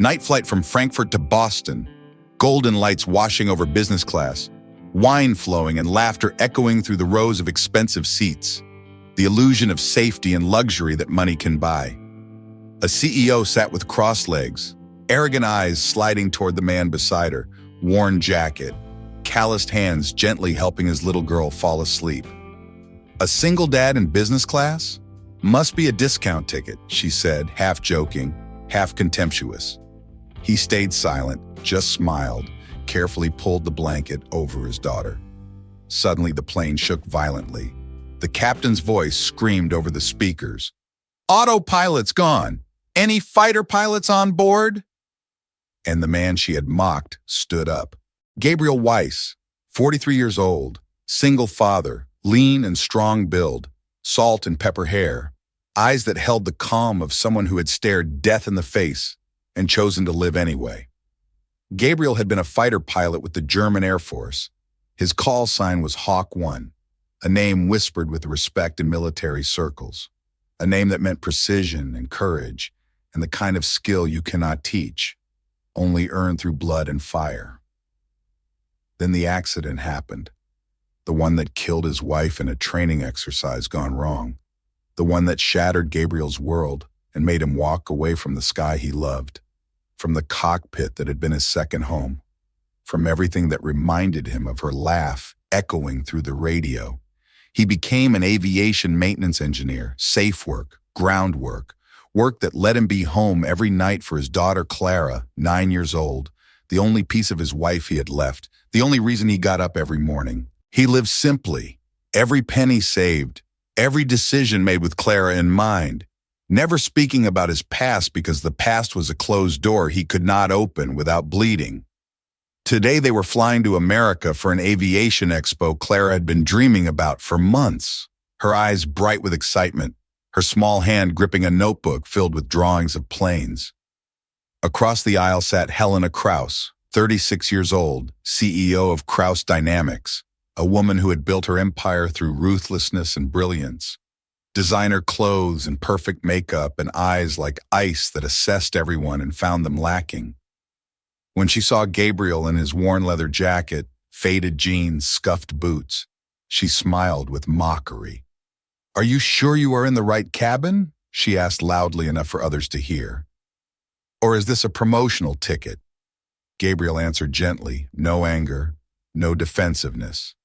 Night flight from Frankfurt to Boston. Golden lights washing over business class. Wine flowing and laughter echoing through the rows of expensive seats. The illusion of safety and luxury that money can buy. A CEO sat with crossed legs, arrogant eyes sliding toward the man beside her, worn jacket, calloused hands gently helping his little girl fall asleep. A single dad in business class? Must be a discount ticket, she said, half joking, half contemptuous. He stayed silent, just smiled, carefully pulled the blanket over his daughter. Suddenly the plane shook violently. The captain's voice screamed over the speakers. "Autopilot's gone! Any fighter pilots on board?" And the man she had mocked stood up. Gabriel Weiss, 43 years old, single father, lean and strong build, salt and pepper hair, eyes that held the calm of someone who had stared death in the face and chosen to live anyway. Gabriel had been a fighter pilot with the German Air Force. His call sign was Hawk 1, a name whispered with respect in military circles, a name that meant precision and courage and the kind of skill you cannot teach, only earn through blood and fire. Then the accident happened, the one that killed his wife in a training exercise gone wrong, the one that shattered Gabriel's world and made him walk away from the sky he loved, from the cockpit that had been his second home, from everything that reminded him of her laugh echoing through the radio. He became an aviation maintenance engineer, safe work, ground work that let him be home every night for his daughter Clara, 9 years old, the only piece of his wife he had left, the only reason he got up every morning. He lived simply, every penny saved, every decision made with Clara in mind, never speaking about his past because the past was a closed door he could not open without bleeding. Today they were flying to America for an aviation expo Clara had been dreaming about for months, her eyes bright with excitement, her small hand gripping a notebook filled with drawings of planes. Across the aisle sat Helena Krauss, 36 years old, CEO of Krauss Dynamics, a woman who had built her empire through ruthlessness and brilliance. Designer clothes and perfect makeup and eyes like ice that assessed everyone and found them lacking. When she saw Gabriel in his worn leather jacket, faded jeans, scuffed boots, she smiled with mockery. "Are you sure you are in the right cabin?" she asked loudly enough for others to hear. "Or is this a promotional ticket?" Gabriel answered gently, no anger, no defensiveness.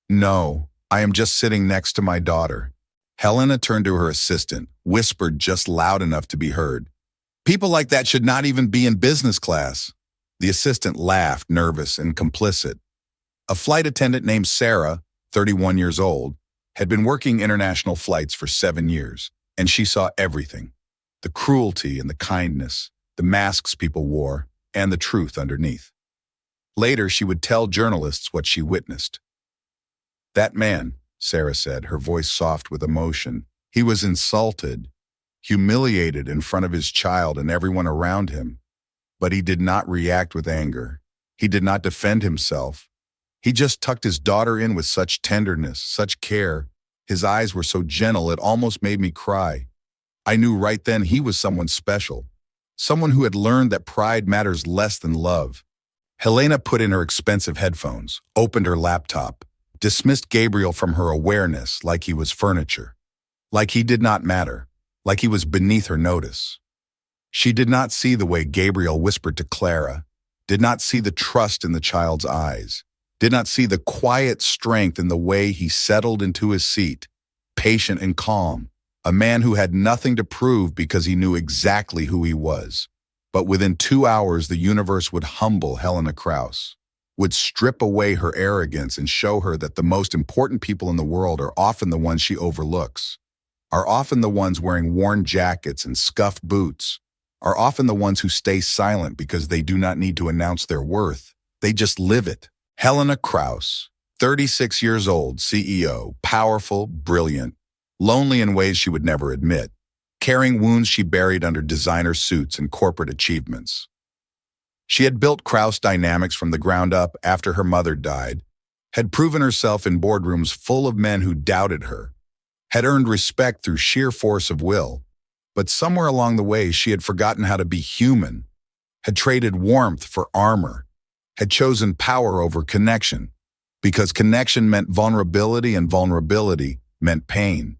"No, I am just sitting next to my daughter." Helena turned to her assistant, whispered just loud enough to be heard. "People like that should not even be in business class." The assistant laughed, nervous and complicit. A flight attendant named Sarah, 31 years old, had been working international flights for 7 years, and she saw everything. The cruelty and the kindness, the masks people wore, and the truth underneath. Later, she would tell journalists what she witnessed. "That man," Sarah said, her voice soft with emotion, "he was insulted, humiliated in front of his child and everyone around him. But he did not react with anger. He did not defend himself. He just tucked his daughter in with such tenderness, such care. His eyes were so gentle it almost made me cry. I knew right then he was someone special, someone who had learned that pride matters less than love." Helena put in her expensive headphones, opened her laptop, dismissed Gabriel from her awareness like he was furniture, like he did not matter, like he was beneath her notice. She did not see the way Gabriel whispered to Clara, did not see the trust in the child's eyes, did not see the quiet strength in the way he settled into his seat, patient and calm, a man who had nothing to prove because he knew exactly who he was. But within 2 hours, the universe would humble Helena Krauss, would strip away her arrogance and show her that the most important people in the world are often the ones she overlooks, are often the ones wearing worn jackets and scuffed boots, are often the ones who stay silent because they do not need to announce their worth. They just live it. Helena Krauss, 36 years old, CEO, powerful, brilliant, lonely in ways she would never admit, carrying wounds she buried under designer suits and corporate achievements. She had built Krauss Dynamics from the ground up after her mother died, had proven herself in boardrooms full of men who doubted her, had earned respect through sheer force of will, but somewhere along the way she had forgotten how to be human, had traded warmth for armor, had chosen power over connection, because connection meant vulnerability and vulnerability meant pain.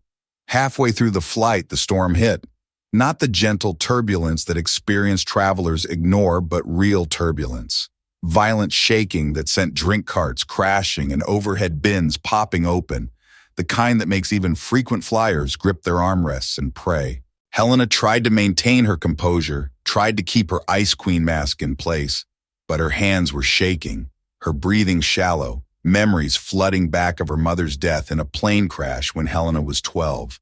Halfway through the flight, the storm hit. Not the gentle turbulence that experienced travelers ignore, but real turbulence. Violent shaking that sent drink carts crashing and overhead bins popping open, the kind that makes even frequent flyers grip their armrests and pray. Helena tried to maintain her composure, tried to keep her Ice Queen mask in place, but her hands were shaking, her breathing shallow, memories flooding back of her mother's death in a plane crash when Helena was 12.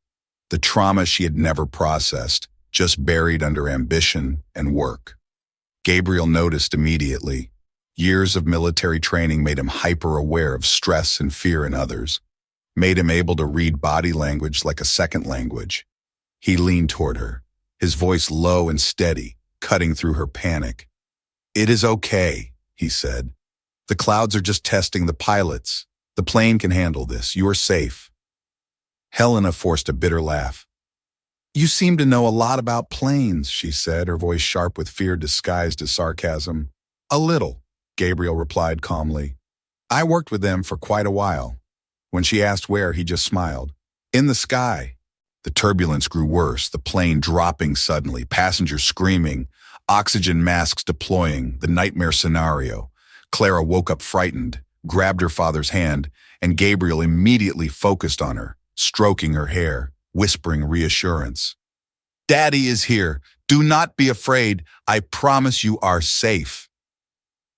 The trauma she had never processed, just buried under ambition and work. Gabriel noticed immediately. Years of military training made him hyper-aware of stress and fear in others, made him able to read body language like a second language. He leaned toward her, his voice low and steady, cutting through her panic. "It is okay," he said. "The clouds are just testing the pilots. The plane can handle this. You are safe." Helena forced a bitter laugh. "You seem to know a lot about planes," she said, her voice sharp with fear disguised as sarcasm. "A little," Gabriel replied calmly. "I worked with them for quite a while." When she asked where, he just smiled. "In the sky." The turbulence grew worse, the plane dropping suddenly, passengers screaming, oxygen masks deploying, the nightmare scenario. Clara woke up frightened, grabbed her father's hand, and Gabriel immediately focused on her, stroking her hair, whispering reassurance. "Daddy is here. Do not be afraid. I promise you are safe."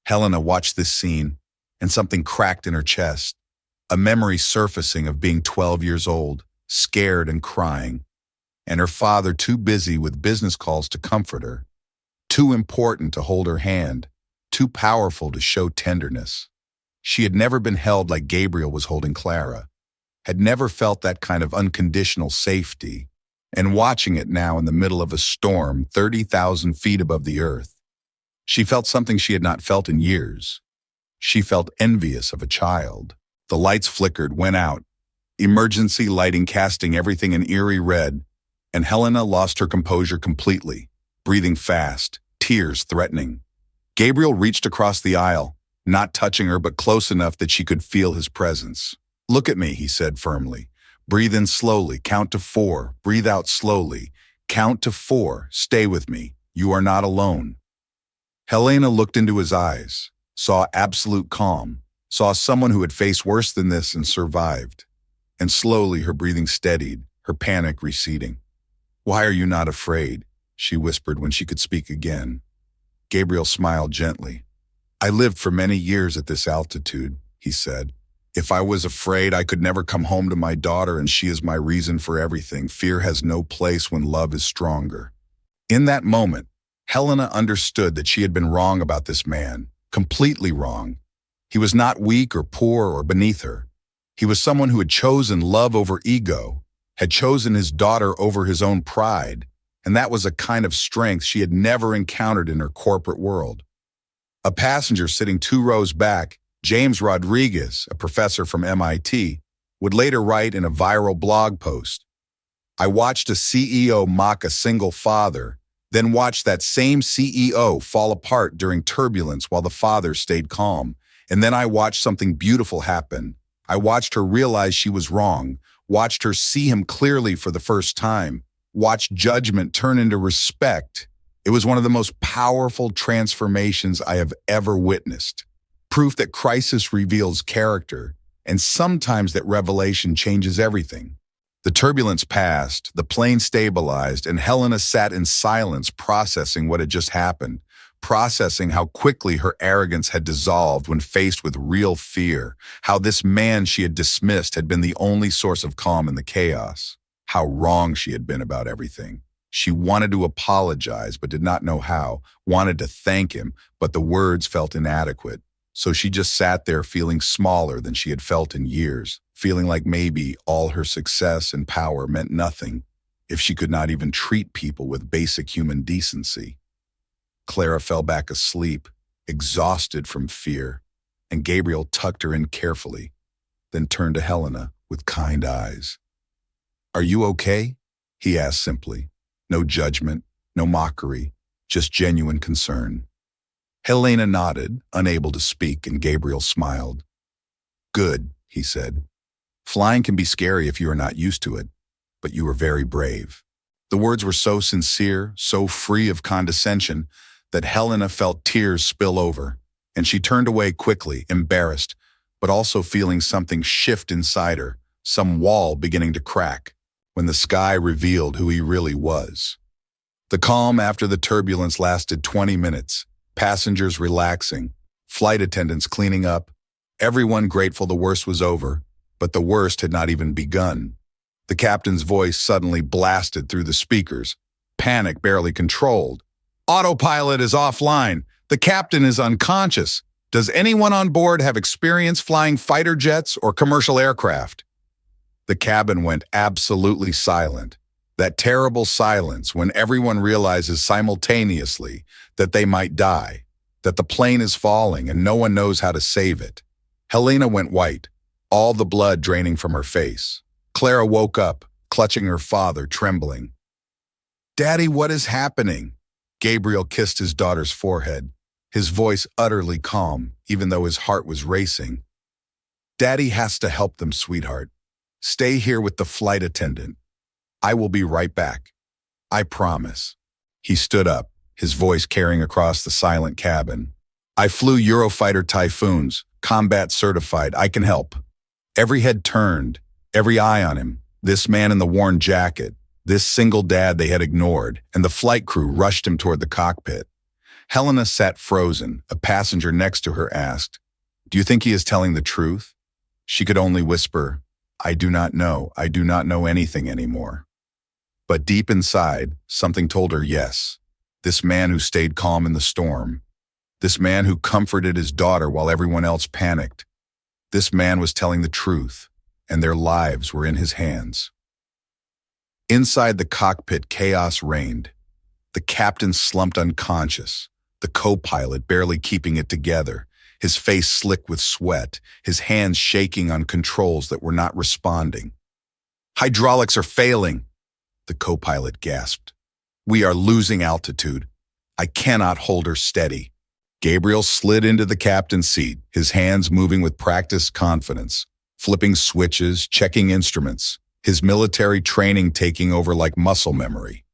Helena watched this scene, and something cracked in her chest, a memory surfacing of being 12 years old, scared and crying, and her father too busy with business calls to comfort her, too important to hold her hand, too powerful to show tenderness. She had never been held like Gabriel was holding Clara, had never felt that kind of unconditional safety, and watching it now in the middle of a storm 30,000 feet above the earth, she felt something she had not felt in years. She felt envious of a child. The lights flickered, went out, emergency lighting casting everything in eerie red, and Helena lost her composure completely, breathing fast, tears threatening. Gabriel reached across the aisle, not touching her but close enough that she could feel his presence. "Look at me," he said firmly. "Breathe in slowly, count to 4, breathe out slowly, count to 4, stay with me, you are not alone." Helena looked into his eyes, saw absolute calm, saw someone who had faced worse than this and survived. And slowly her breathing steadied, her panic receding. "Why are you not afraid?" she whispered when she could speak again. Gabriel smiled gently. "I lived for many years at this altitude," he said. "If I was afraid, I could never come home to my daughter, and she is my reason for everything. Fear has no place when love is stronger." In that moment, Helena understood that she had been wrong about this man, completely wrong. He was not weak or poor or beneath her. He was someone who had chosen love over ego, had chosen his daughter over his own pride, and that was a kind of strength she had never encountered in her corporate world. A passenger sitting 2 rows back, James Rodriguez, a professor from MIT, would later write in a viral blog post, "I watched a CEO mock a single father, then watched that same CEO fall apart during turbulence while the father stayed calm, and then I watched something beautiful happen. I watched her realize she was wrong, watched her see him clearly for the first time, watched judgment turn into respect. It was one of the most powerful transformations I have ever witnessed. Proof that crisis reveals character, and sometimes that revelation changes everything." The turbulence passed, the plane stabilized, and Helena sat in silence processing what had just happened, processing how quickly her arrogance had dissolved when faced with real fear, how this man she had dismissed had been the only source of calm in the chaos, how wrong she had been about everything. She wanted to apologize but did not know how, wanted to thank him, but the words felt inadequate. So she just sat there feeling smaller than she had felt in years, feeling like maybe all her success and power meant nothing if she could not even treat people with basic human decency. Clara fell back asleep, exhausted from fear, and Gabriel tucked her in carefully, then turned to Helena with kind eyes. "Are you okay?" he asked simply. No judgment, no mockery, just genuine concern. Helena nodded, unable to speak, and Gabriel smiled. Good, he said. Flying can be scary if you are not used to it, but you are very brave. The words were so sincere, so free of condescension, that Helena felt tears spill over, and she turned away quickly, embarrassed, but also feeling something shift inside her, some wall beginning to crack, when the sky revealed who he really was. The calm after the turbulence lasted 20 minutes, passengers relaxing, flight attendants cleaning up, everyone grateful the worst was over, but the worst had not even begun. The captain's voice suddenly blasted through the speakers, panic barely controlled. Autopilot is offline. The captain is unconscious. Does anyone on board have experience flying fighter jets or commercial aircraft? The cabin went absolutely silent. That terrible silence when everyone realizes simultaneously that they might die, that the plane is falling and no one knows how to save it. Helena went white, all the blood draining from her face. Clara woke up, clutching her father, trembling. Daddy, what is happening? Gabriel kissed his daughter's forehead, his voice utterly calm, even though his heart was racing. Daddy has to help them, sweetheart. Stay here with the flight attendant. I will be right back. I promise. He stood up, his voice carrying across the silent cabin. I flew Eurofighter Typhoons, combat certified. I can help. Every head turned, every eye on him. This man in the worn jacket, this single dad they had ignored, and the flight crew rushed him toward the cockpit. Helena sat frozen. A passenger next to her asked, Do you think he is telling the truth? She could only whisper, I do not know. I do not know anything anymore. But deep inside, something told her yes. This man who stayed calm in the storm. This man who comforted his daughter while everyone else panicked. This man was telling the truth, and their lives were in his hands. Inside the cockpit, chaos reigned. The captain slumped unconscious, the co-pilot barely keeping it together, his face slick with sweat, his hands shaking on controls that were not responding. Hydraulics are failing, the co-pilot gasped. We are losing altitude. I cannot hold her steady. Gabriel slid into the captain's seat, his hands moving with practiced confidence, flipping switches, checking instruments, his military training taking over like muscle memory.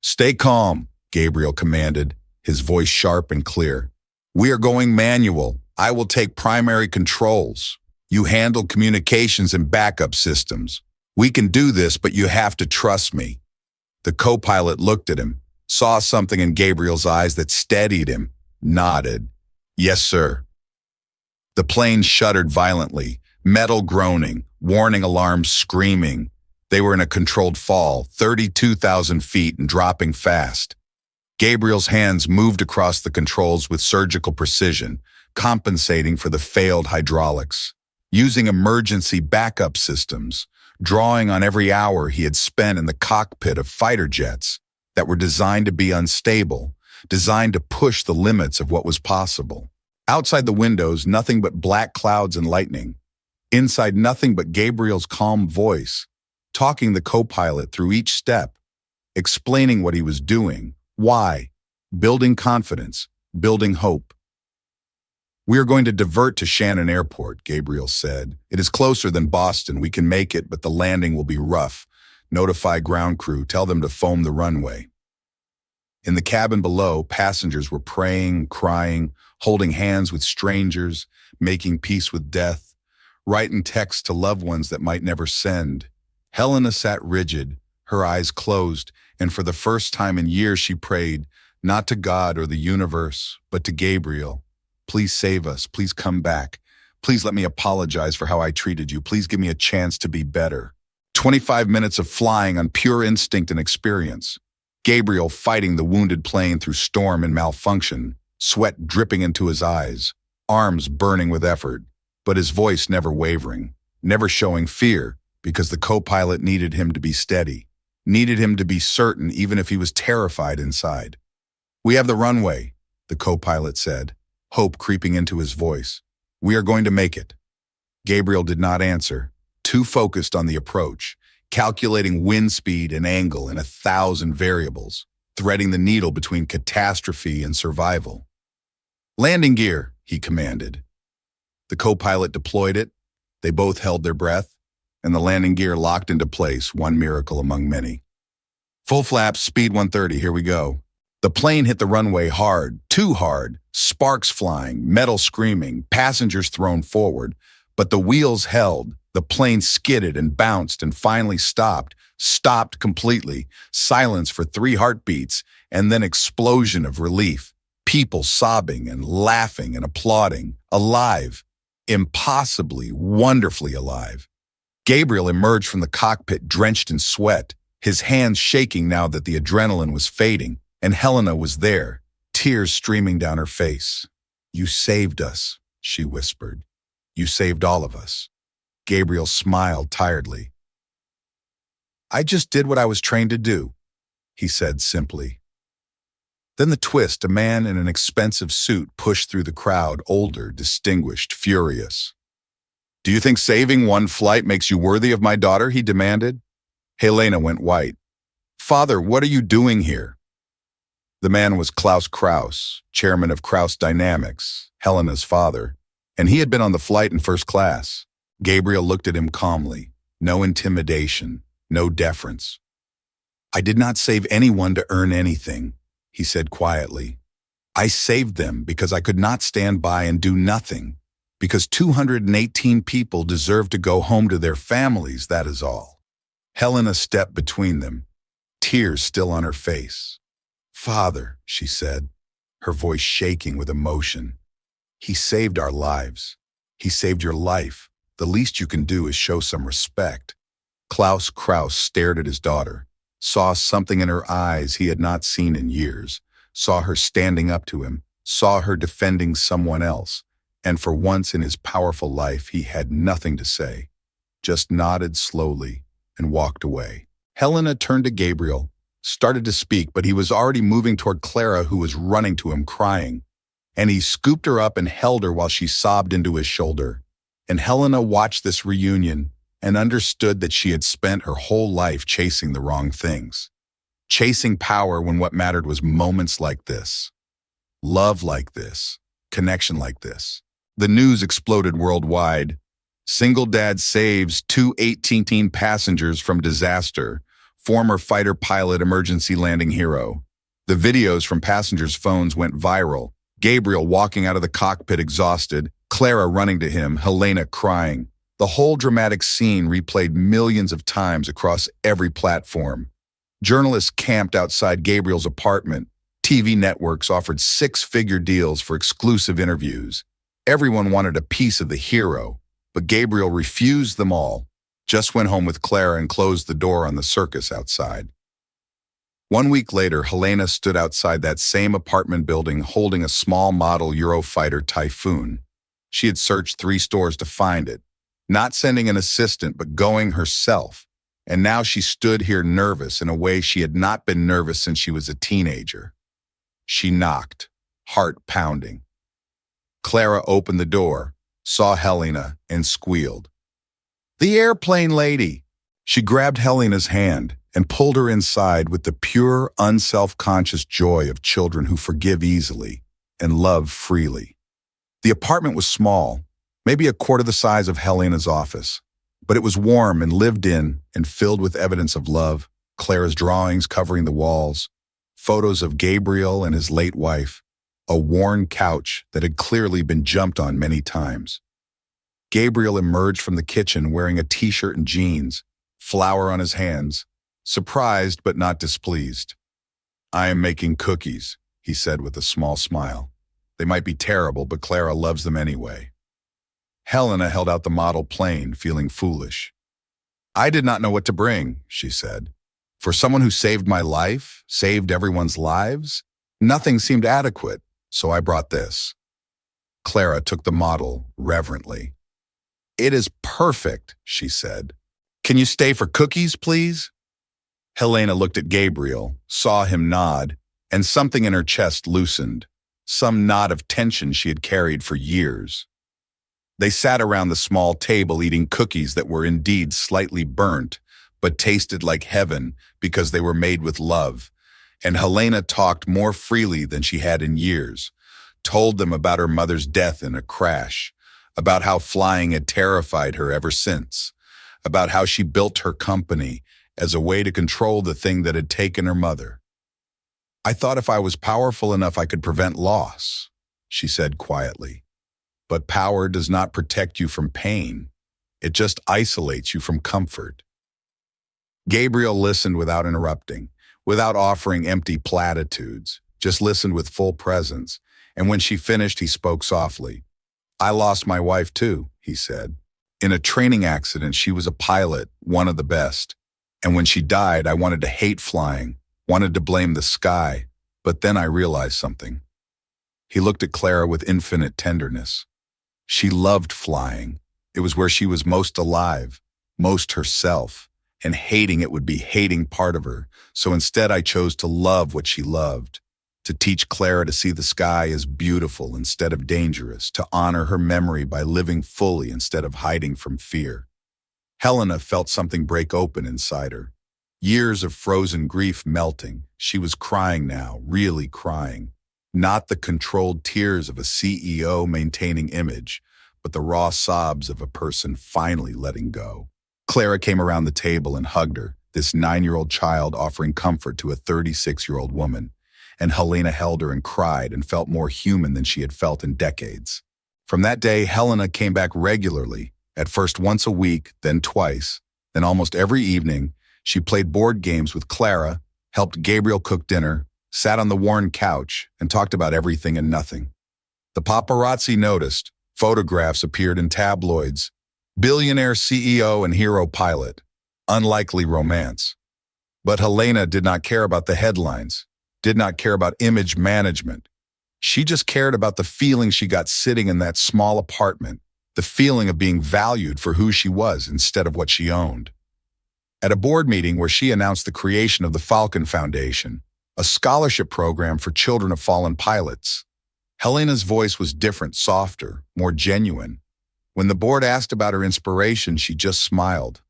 Stay calm, Gabriel commanded, his voice sharp and clear. We are going manual. I will take primary controls. You handle communications and backup systems. We can do this, but you have to trust me. The co-pilot looked at him, saw something in Gabriel's eyes that steadied him, nodded. Yes, sir. The plane shuddered violently, metal groaning, warning alarms screaming. They were in a controlled fall, 32,000 feet and dropping fast. Gabriel's hands moved across the controls with surgical precision, compensating for the failed hydraulics, using emergency backup systems, drawing on every hour he had spent in the cockpit of fighter jets that were designed to be unstable, designed to push the limits of what was possible. Outside the windows, nothing but black clouds and lightning. Inside, nothing but Gabriel's calm voice, talking the co-pilot through each step, explaining what he was doing, why, building confidence, building hope. We are going to divert to Shannon Airport, Gabriel said. It is closer than Boston. We can make it, but the landing will be rough. Notify ground crew. Tell them to foam the runway. In the cabin below, passengers were praying, crying, holding hands with strangers, making peace with death, writing texts to loved ones that might never send. Helena sat rigid, her eyes closed, and for the first time in years she prayed, not to God or the universe, but to Gabriel. Please save us. Please come back. Please let me apologize for how I treated you. Please give me a chance to be better. 25 minutes of flying on pure instinct and experience. Gabriel fighting the wounded plane through storm and malfunction, sweat dripping into his eyes, arms burning with effort, but his voice never wavering, never showing fear, because the co-pilot needed him to be steady, needed him to be certain even if he was terrified inside. We have the runway, the co-pilot said, hope creeping into his voice. We are going to make it. Gabriel did not answer, too focused on the approach, calculating wind speed and angle in 1,000 variables, threading the needle between catastrophe and survival. Landing gear, he commanded. The co-pilot deployed it. They both held their breath, and the landing gear locked into place, one miracle among many. Full flaps, speed 130, here we go. The plane hit the runway hard, too hard, sparks flying, metal screaming, passengers thrown forward, but the wheels held. The plane skidded and bounced and finally stopped completely, silence for 3 heartbeats, and then explosion of relief. People sobbing and laughing and applauding, alive, impossibly, wonderfully alive. Gabriel emerged from the cockpit drenched in sweat, his hands shaking now that the adrenaline was fading, and Helena was there, tears streaming down her face. "You saved us," she whispered. "You saved all of us." Gabriel smiled tiredly. "I just did what I was trained to do," he said simply. Then the twist, a man in an expensive suit pushed through the crowd, older, distinguished, furious. "Do you think saving one flight makes you worthy of my daughter?" he demanded. Helena went white. "Father, what are you doing here?" The man was Krauss, chairman of Krauss Dynamics, Helena's father, and he had been on the flight in first class. Gabriel looked at him calmly, no intimidation, no deference. "I did not save anyone to earn anything," he said quietly. "I saved them because I could not stand by and do nothing, because 218 people deserve to go home to their families, that is all." Helena stepped between them, tears still on her face. "Father," she said, her voice shaking with emotion, "he saved our lives. He saved your life. The least you can do is show some respect." Krauss stared at his daughter, saw something in her eyes he had not seen in years, saw her standing up to him, saw her defending someone else, and for once in his powerful life he had nothing to say, just nodded slowly and walked away. Helena turned to Gabriel, started to speak, but he was already moving toward Clara, who was running to him crying, and he scooped her up and held her while she sobbed into his shoulder. And Helena watched this reunion and understood that she had spent her whole life chasing the wrong things. Chasing power when what mattered was moments like this. Love like this. Connection like this. The news exploded worldwide. Single dad saves 218 passengers from disaster. Former fighter pilot emergency landing hero. The videos from passengers' phones went viral. Gabriel walking out of the cockpit exhausted, Clara running to him, Helena crying. The whole dramatic scene replayed millions of times across every platform. Journalists camped outside Gabriel's apartment. TV networks offered 6-figure deals for exclusive interviews. Everyone wanted a piece of the hero, but Gabriel refused them all, just went home with Clara and closed the door on the circus outside. 1 week later, Helena stood outside that same apartment building holding a small model Eurofighter Typhoon. She had searched 3 stores to find it, not sending an assistant but going herself, and now she stood here nervous in a way she had not been nervous since she was a teenager. She knocked, heart pounding. Clara opened the door, saw Helena, and squealed. "The airplane lady!" She grabbed Helena's hand and pulled her inside with the pure, unself-conscious joy of children who forgive easily and love freely. The apartment was small, maybe a quarter the size of Helena's office, but it was warm and lived in and filled with evidence of love, Clara's drawings covering the walls, photos of Gabriel and his late wife, a worn couch that had clearly been jumped on many times. Gabriel emerged from the kitchen wearing a t-shirt and jeans, flour on his hands, surprised but not displeased. "I am making cookies," he said with a small smile. "They might be terrible, but Clara loves them anyway." Helena held out the model plane, feeling foolish. "I did not know what to bring," she said. "For someone who saved my life, saved everyone's lives, nothing seemed adequate, so I brought this." Clara took the model reverently. "It is perfect," she said. "Can you stay for cookies, please?" Helena looked at Gabriel, saw him nod, and something in her chest loosened, some knot of tension she had carried for years. They sat around the small table eating cookies that were indeed slightly burnt, but tasted like heaven because they were made with love, and Helena talked more freely than she had in years, told them about her mother's death in a crash, about how flying had terrified her ever since, about how she built her company as a way to control the thing that had taken her mother. "I thought if I was powerful enough I could prevent loss," she said quietly. "But power does not protect you from pain. It just isolates you from comfort." Gabriel listened without interrupting, without offering empty platitudes, just listened with full presence. And when she finished, he spoke softly. "I lost my wife too," he said. "In a training accident. She was a pilot, one of the best. And when she died, I wanted to hate flying, wanted to blame the sky. But then I realized something." He looked at Clara with infinite tenderness. She loved flying. It was where she was most alive, most herself. And hating it would be hating part of her. So instead I chose to love what she loved, to teach Clara to see the sky as beautiful instead of dangerous, to honor her memory by living fully instead of hiding from fear. Helena felt something break open inside her. Years of frozen grief melting. She was crying now, really crying. Not the controlled tears of a CEO maintaining image, but the raw sobs of a person finally letting go. Clara came around the table and hugged her, this 9-year-old child offering comfort to a 36-year-old woman. And Helena held her and cried and felt more human than she had felt in decades. From that day, Helena came back regularly, at first once a week, then twice. Then almost every evening, she played board games with Clara, helped Gabriel cook dinner, sat on the worn couch, and talked about everything and nothing. The paparazzi noticed. Photographs appeared in tabloids. Billionaire CEO and hero pilot. Unlikely romance. But Helena did not care about the headlines, did not care about image management. She just cared about the feeling she got sitting in that small apartment, the feeling of being valued for who she was instead of what she owned. At a board meeting where she announced the creation of the Falcon Foundation, a scholarship program for children of fallen pilots, Helena's voice was different, softer, more genuine. When the board asked about her inspiration, she just smiled.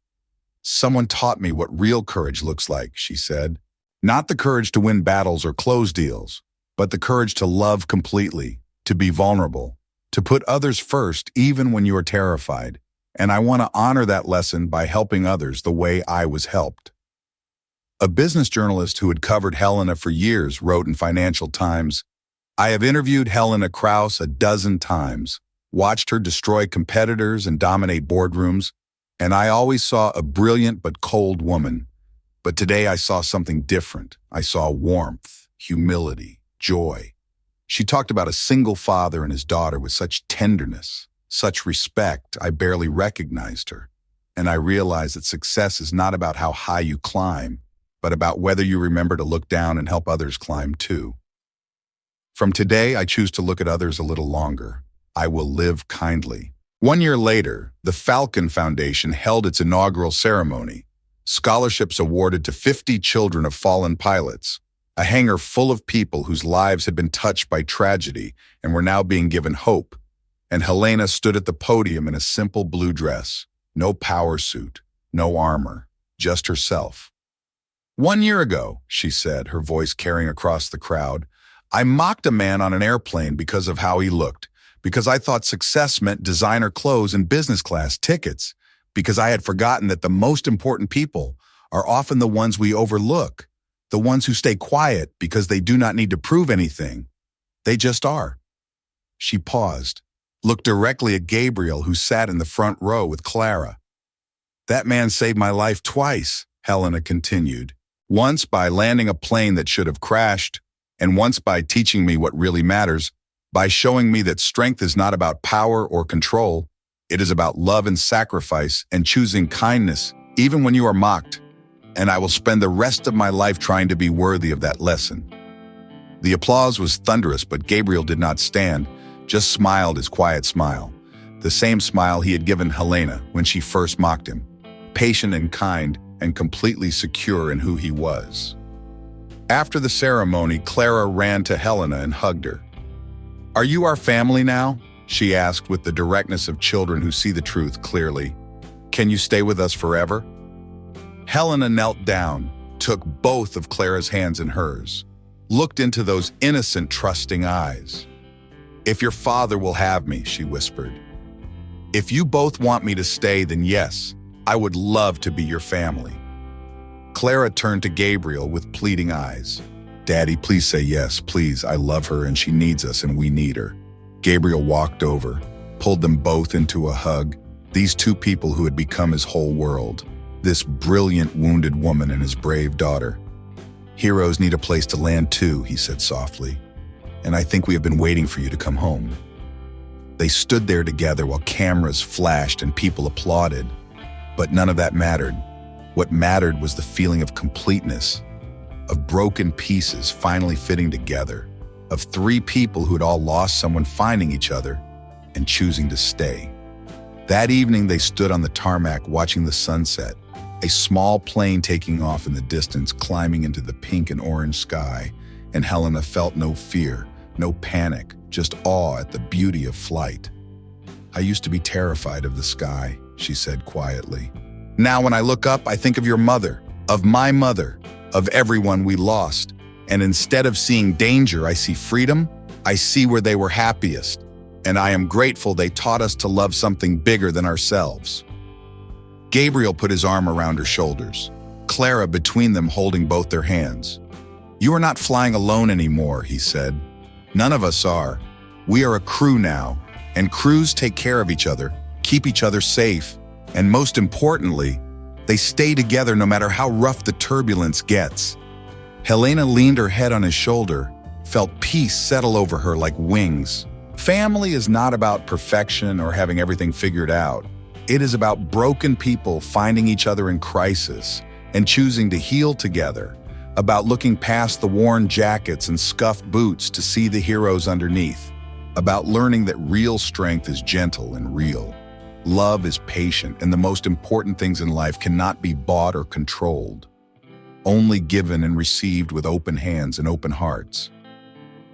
"Someone taught me what real courage looks like," she said. "Not the courage to win battles or close deals, but the courage to love completely, to be vulnerable, to put others first even when you are terrified. And I want to honor that lesson by helping others the way I was helped." A business journalist who had covered Helena for years wrote in Financial Times, "I have interviewed Helena Krauss a dozen times, watched her destroy competitors and dominate boardrooms, and I always saw a brilliant but cold woman. But today I saw something different. I saw warmth, humility, joy. She talked about a single father and his daughter with such tenderness, such respect, I barely recognized her. And I realized that success is not about how high you climb, but about whether you remember to look down and help others climb too. From today, I choose to look at others a little longer. I will live kindly." 1 year later, the Falcon Foundation held its inaugural ceremony. Scholarships awarded to 50 children of fallen pilots, a hangar full of people whose lives had been touched by tragedy and were now being given hope. And Helena stood at the podium in a simple blue dress, no power suit, no armor, just herself. "1 year ago," she said, her voice carrying across the crowd, "I mocked a man on an airplane because of how he looked, because I thought success meant designer clothes and business class tickets, because I had forgotten that the most important people are often the ones we overlook, the ones who stay quiet because they do not need to prove anything. They just are." She paused, looked directly at Gabriel, who sat in the front row with Clara. "That man saved my life twice," Helena continued. "Once by landing a plane that should have crashed, and once by teaching me what really matters, by showing me that strength is not about power or control. It is about love and sacrifice and choosing kindness, even when you are mocked. And I will spend the rest of my life trying to be worthy of that lesson." The applause was thunderous, but Gabriel did not stand, just smiled his quiet smile, the same smile he had given Helena when she first mocked him, patient and kind and completely secure in who he was. After the ceremony, Clara ran to Helena and hugged her. "Are you our family now?" she asked with the directness of children who see the truth clearly. "Can you stay with us forever?" Helena knelt down, took both of Clara's hands in hers, looked into those innocent, trusting eyes. If your father will have me, she whispered. If you both want me to stay, then yes, I would love to be your family. Clara turned to Gabriel with pleading eyes. Daddy, please say yes, please. I love her and she needs us and we need her. Gabriel walked over, pulled them both into a hug. These two people who had become his whole world. This brilliant, wounded woman and his brave daughter. Heroes need a place to land too, he said softly. And I think we have been waiting for you to come home. They stood there together while cameras flashed and people applauded. But none of that mattered. What mattered was the feeling of completeness, of broken pieces finally fitting together, of three people who had all lost someone finding each other and choosing to stay. That evening, they stood on the tarmac watching the sunset, a small plane taking off in the distance, climbing into the pink and orange sky, and Helena felt no fear, no panic, just awe at the beauty of flight. I used to be terrified of the sky, she said quietly. Now when I look up, I think of your mother, of my mother, of everyone we lost. And instead of seeing danger, I see freedom. I see where they were happiest. And I am grateful they taught us to love something bigger than ourselves. Gabriel put his arm around her shoulders, Clara between them holding both their hands. You are not flying alone anymore, he said. None of us are. We are a crew now, and crews take care of each other, keep each other safe, and most importantly, they stay together no matter how rough the turbulence gets. Helena leaned her head on his shoulder, felt peace settle over her like wings. Family is not about perfection or having everything figured out. It is about broken people finding each other in crisis and choosing to heal together, about looking past the worn jackets and scuffed boots to see the heroes underneath, about learning that real strength is gentle and real. Love is patient, and the most important things in life cannot be bought or controlled, only given and received with open hands and open hearts.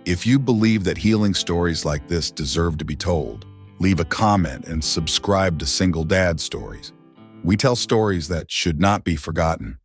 If you believe that healing stories like this deserve to be told, leave a comment and subscribe to Single Dad Stories. We tell stories that should not be forgotten.